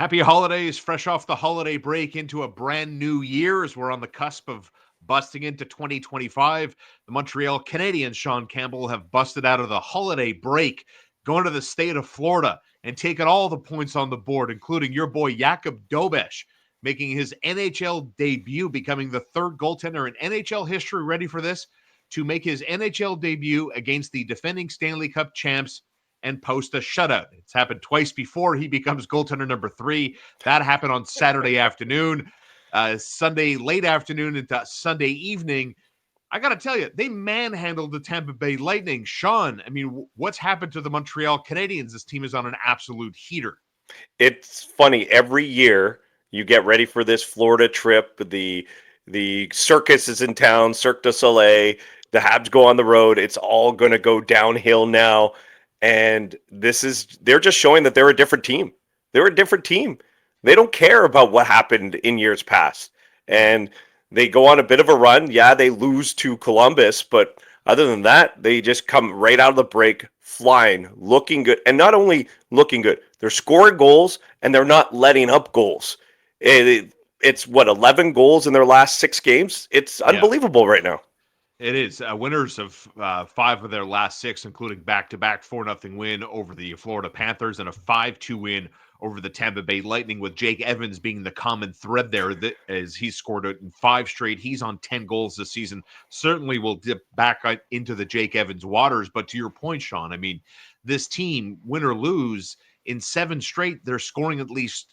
Happy holidays, fresh off the holiday break into a brand new year as we're on the cusp of busting into 2025. The Montreal Canadiens, Shaun Campbell, have busted out of the holiday break, going to the state of Florida and taking all the points on the board, including your boy Yakob Nurmi, making his NHL debut, becoming the third goaltender in NHL history, ready for this, to make his NHL debut against the defending Stanley Cup champs and post a shutout. It's happened twice before. He becomes goaltender number 3. That happened on Saturday afternoon, Sunday late afternoon into Sunday evening. I got to tell you, they manhandled the Tampa Bay Lightning. Shaun, I mean, what's happened to the Montreal Canadiens? This team is on an absolute heater. It's funny. Every year you get ready for this Florida trip. The circus is in town, Cirque du Soleil. The Habs go on the road. It's all going to go downhill now. And they're just showing that they're a different team. They're a different team. They don't care about what happened in years past. And they go on a bit of a run. Yeah, they lose to Columbus, but other than that, they just come right out of the break flying, looking good. And not only looking good, they're scoring goals and they're not letting up goals. It's 11 goals in their last 6 games? It's unbelievable right now. It is. Winners of 5 of their last 6, including back-to-back 4-0 win over the Florida Panthers and a 5-2 win over the Tampa Bay Lightning, with Jake Evans being the common thread there, as he's scored it in 5 straight. He's on 10 goals this season. Certainly will dip back into the Jake Evans waters. But to your point, Shaun, I mean, this team, win or lose, in 7 straight, they're scoring at least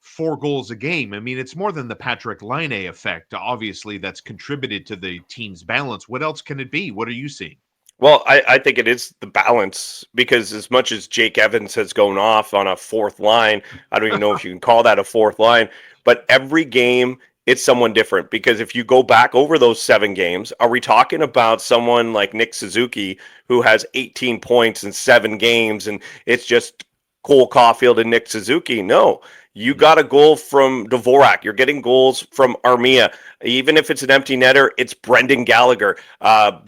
4 goals a game. I mean, it's more than the Patrik Laine effect, obviously, that's contributed to the team's balance. What else can it be? What are you seeing? Well, I think it is the balance, because as much as Jake Evans has gone off on a fourth line, I don't even know if you can call that a fourth line, but every game it's someone different. Because if you go back over those 7 games, are we talking about someone like Nick Suzuki who has 18 points in 7 games and it's just Cole Caulfield and Nick Suzuki? No. You got a goal from Dvorak. You're getting goals from Armia. Even if it's an empty netter, it's Brendan Gallagher.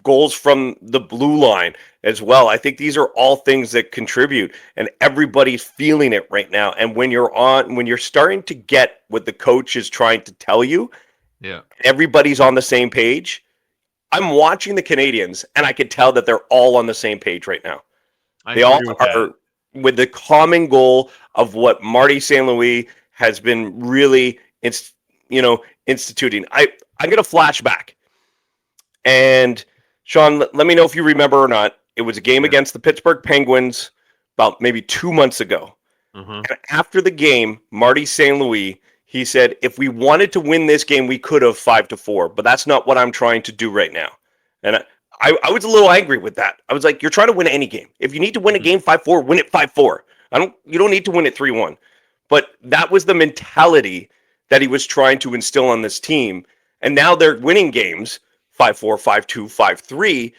Goals from the blue line as well. I think these are all things that contribute, and everybody's feeling it right now. And when you're starting to get what the coach is trying to tell you, everybody's on the same page. I'm watching the Canadiens, and I can tell that they're all on the same page right now. They all are with the common goal of what Marty St. Louis has been really, instituting. I'm going to flash back. And Shaun, let me know if you remember or not. It was a game against the Pittsburgh Penguins about maybe 2 months ago. And after the game, Marty St. Louis, he said, if we wanted to win this game, we could have 5-4, but that's not what I'm trying to do right now. And I was a little angry with that. I was like, you're trying to win any game. If you need to win a game 5-4, win it 5-4. You don't need to win it 3-1. But that was the mentality that he was trying to instill on this team. And now they're winning games 5-4, 5-2, 5-3.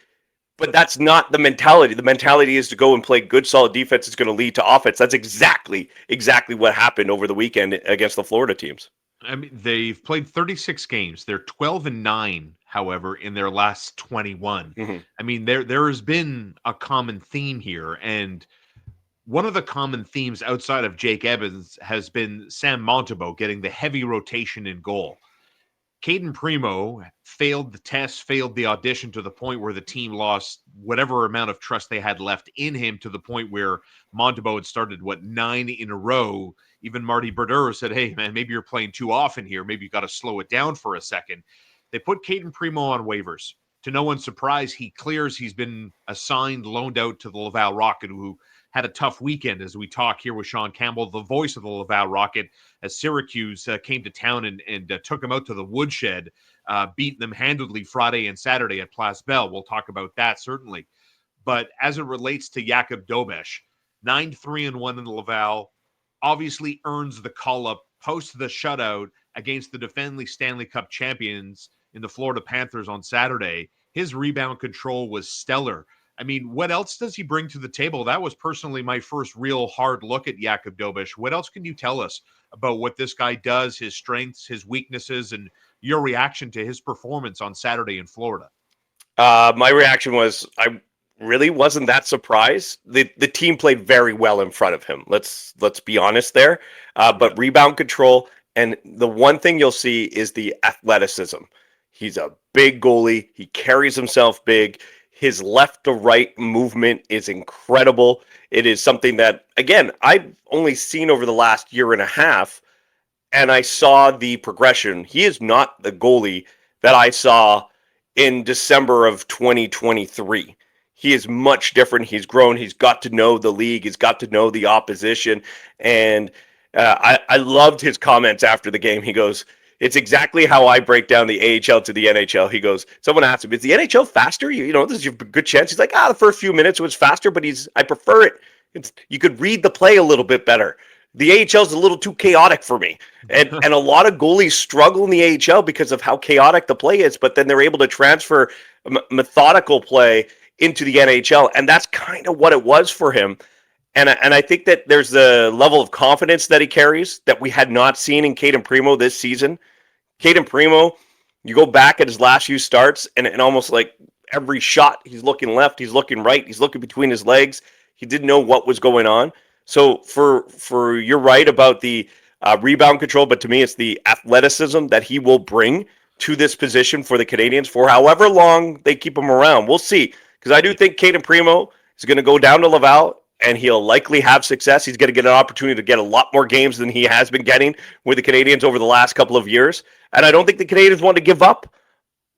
But that's not the mentality. The mentality is to go and play good, solid defense. It's going to lead to offense. That's exactly what happened over the weekend against the Florida teams. I mean, they've played 36 games. They're 12-9, however, in their last 21. I mean, there has been a common theme here, and one of the common themes outside of Jake Evans has been Sam Montembeault getting the heavy rotation in goal. Caden Primo failed the test, failed the audition, to the point where the team lost whatever amount of trust they had left in him, to the point where Montembeault had started, 9 in a row. Even Marty Brodeur said, hey, man, maybe you're playing too often here. Maybe you got to slow it down for a second. They put Caden Primo on waivers. To no one's surprise, he clears. He's been loaned out to the Laval Rocket, who had a tough weekend, as we talk here with Shaun Campbell, the voice of the Laval Rocket, as Syracuse came to town and took him out to the woodshed, beating them handedly Friday and Saturday at Place Belle. We'll talk about that, certainly. But as it relates to Yakob Nurmi, 9-3-1 in Laval, obviously earns the call-up post the shutout against the defending Stanley Cup champions in the Florida Panthers on Saturday. His rebound control was stellar. I mean, what else does he bring to the table? That was personally my first real hard look at Yakob Nurmi. What else can you tell us about what this guy does, his strengths, his weaknesses, and your reaction to his performance on Saturday in Florida? My reaction was, really wasn't that surprised. The team played very well in front of him. Let's be honest there. But rebound control, and the one thing you'll see is the athleticism. He's a big goalie. He carries himself big. His left to right movement is incredible. It is something that, again, I've only seen over the last year and a half, and I saw the progression. He is not the goalie that I saw in December of 2023. He is much different. He's grown. He's got to know the league. He's got to know the opposition. And I loved his comments after the game. He goes, it's exactly how I break down the AHL to the NHL. He goes, someone asked him, is the NHL faster? You know, this is a good chance. He's like, the first few minutes was faster, but I prefer it. You could read the play a little bit better. The AHL is a little too chaotic for me. And a lot of goalies struggle in the AHL because of how chaotic the play is, but then they're able to transfer methodical play into the NHL. And that's kind of what it was for him. And I think that there's the level of confidence that he carries that we had not seen in Cayden Primeau this season. Cayden Primeau, you go back at his last few starts, and almost like every shot, he's looking left, he's looking right, he's looking between his legs. He didn't know what was going on. So for you're right about the rebound control, but to me, it's the athleticism that he will bring to this position for the Canadiens for however long they keep him around. We'll see, because I do think Cayden Primeau is going to go down to Laval, and he'll likely have success. He's going to get an opportunity to get a lot more games than he has been getting with the Canadiens over the last couple of years. And I don't think the Canadiens want to give up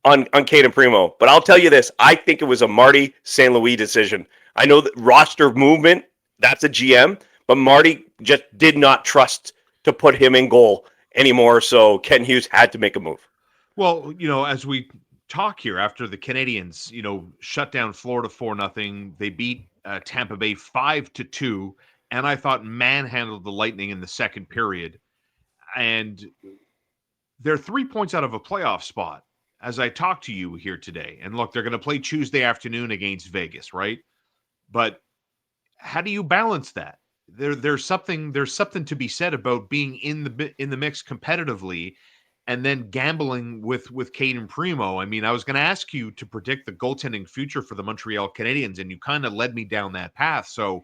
on Cayden Primeau. But I'll tell you this, I think it was a Marty St. Louis decision. I know that roster movement, that's a GM, but Marty just did not trust to put him in goal anymore, so Ken Hughes had to make a move. Well, you know, as we talk here after the Canadiens, you know, shut down Florida 4-0, they beat Tampa Bay 5-2, and I thought manhandled the Lightning in the second period. And they're 3 points out of a playoff spot as I talk to you here today. And look, they're going to play Tuesday afternoon against Vegas, right? But how do you balance that? There's something to be said about being in the mix competitively and then gambling with Cayden Primeau. I mean, I was going to ask you to predict the goaltending future for the Montreal Canadiens, and you kind of led me down that path. So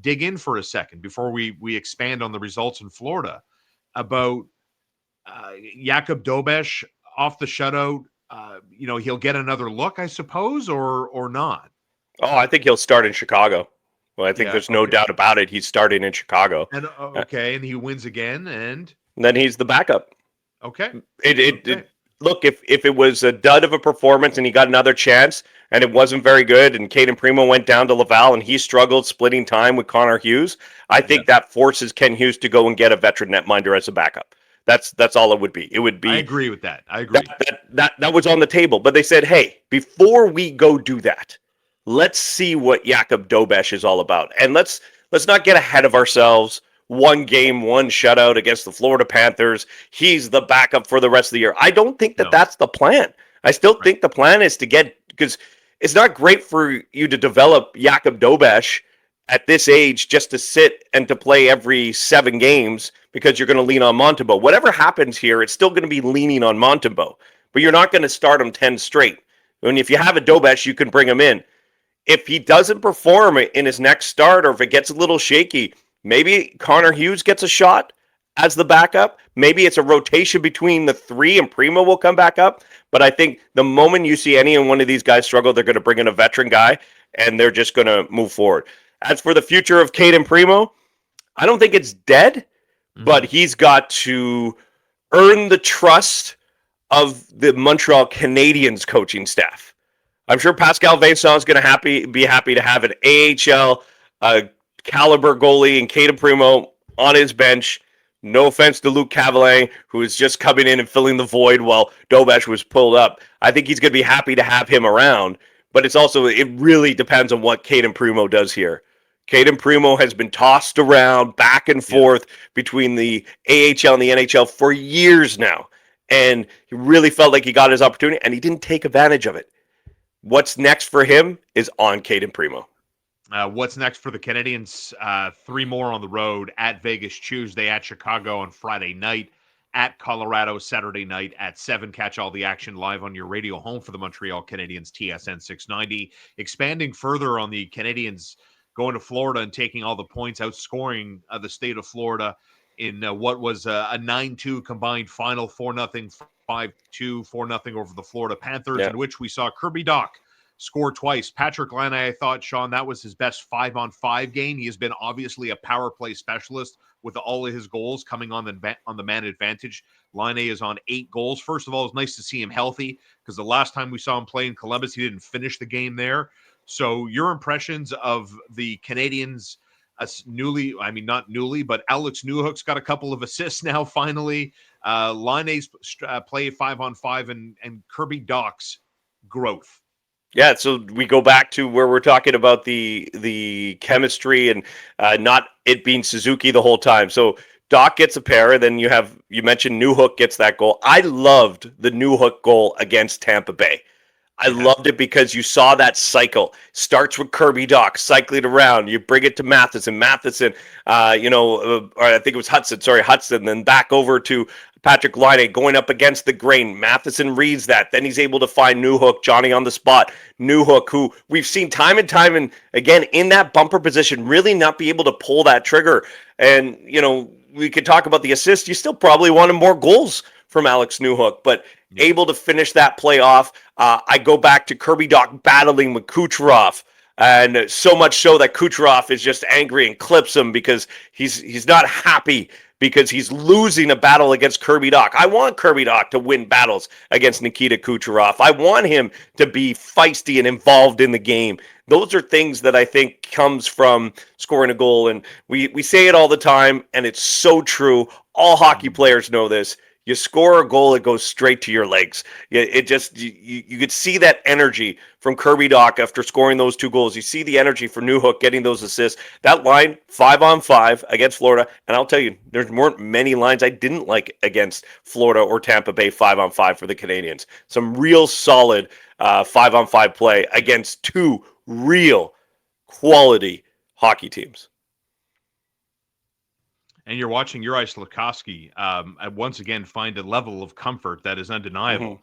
dig in for a second before we expand on the results in Florida about Yakob Nurmi off the shutout. You know, he'll get another look, I suppose, or not. Oh, I think he'll start in Chicago. Well, I think there's no doubt about it. He's starting in Chicago. And and he wins again, and then he's the backup. Okay. Look, if it was a dud of a performance and he got another chance and it wasn't very good, and Cayden Primeau went down to Laval and he struggled splitting time with Connor Hughes, I think that forces Ken Hughes to go and get a veteran netminder as a backup. That's all it would be. It would be. I agree with that. I agree. That was on the table, but they said, hey, before we go do that, let's see what Yakob Nurmi is all about, and let's not get ahead of ourselves. One game, one shutout against the Florida Panthers. He's the backup for the rest of the year. I don't think that's the plan. I still think the plan is to get, because it's not great for you to develop Yakob Nurmi at this age just to sit and to play every 7 games because you're going to lean on Montembeault. Whatever happens here, it's still going to be leaning on Montembeault, but you're not going to start him 10 straight. And if you have a Nurmi, you can bring him in. If he doesn't perform in his next start, or if it gets a little shaky, maybe Connor Hughes gets a shot as the backup. Maybe it's a rotation between the 3 and Primeau will come back up. But I think the moment you see any one of these guys struggle, they're going to bring in a veteran guy and they're just going to move forward. As for the future of Cayden Primeau, I don't think it's dead, but he's got to earn the trust of the Montreal Canadiens coaching staff. I'm sure Pascal Vincent is going to be happy to have an AHL caliber goalie and Cayden Primeau on his bench. No offense to Luc Cavalier, who is just coming in and filling the void while Nurmi was pulled up. I think he's going to be happy to have him around, but it really depends on what Cayden Primeau does here. Cayden Primeau has been tossed around back and forth between the AHL and the NHL for years now, and he really felt like he got his opportunity, and he didn't take advantage of it. What's next for him is on Cayden Primeau. What's next for the Canadiens? 3 more on the road: at Vegas Tuesday, at Chicago on Friday night, at Colorado Saturday night at 7. Catch all the action live on your radio home for the Montreal Canadiens, TSN 690. Expanding further on the Canadiens going to Florida and taking all the points, outscoring the state of Florida in what was a 9-2 combined final, 4-0, 5-2, 4-0 over the Florida Panthers, in which we saw Kirby Dach score twice. Patrik Laine, I thought, Shaun, that was his best 5-on-5 game. He has been obviously a power play specialist with all of his goals coming on the man advantage. Laine is on 8 goals. First of all, it's nice to see him healthy, because the last time we saw him play in Columbus, he didn't finish the game there. So your impressions of the Canadiens, not newly, but Alex Newhook's got a couple of assists now, finally. Laine's play 5-on-5 and Kirby Dach's growth. Yeah, so we go back to where we're talking about the chemistry and not it being Suzuki the whole time. So Dach gets a pair, and then you mentioned Newhook gets that goal. I loved the Newhook goal against Tampa Bay. I loved it because you saw that cycle. Starts with Kirby Dach, cycling around. You bring it to Matheson, or I think it was Hudson, then back over to Patrik Laine going up against the grain. Matheson reads that. Then he's able to find Newhook, Johnny on the spot. Newhook, who we've seen time and time and again in that bumper position, really not be able to pull that trigger. And, we could talk about the assist. You still probably wanted more goals from Alex Newhook, but able to finish that play off. I go back to Kirby Dach battling with Kucherov, and so much so that Kucherov is just angry and clips him because he's not happy because he's losing a battle against Kirby Dach. I want Kirby Dach to win battles against Nikita Kucherov. I want him to be feisty and involved in the game. Those are things that I think comes from scoring a goal, and we say it all the time, and it's so true. All hockey players know this. You score a goal, it goes straight to your legs. You could see that energy from Kirby Dach after scoring those 2 goals. You see the energy for Newhook getting those assists. That line, 5-on-5 against Florida, and I'll tell you, there weren't many lines I didn't like against Florida or Tampa Bay 5-on-5 for the Canadiens. Some real solid 5-on-5 play against 2 real quality hockey teams. And you're watching Juraj Slafkovsky once again find a level of comfort that is undeniable.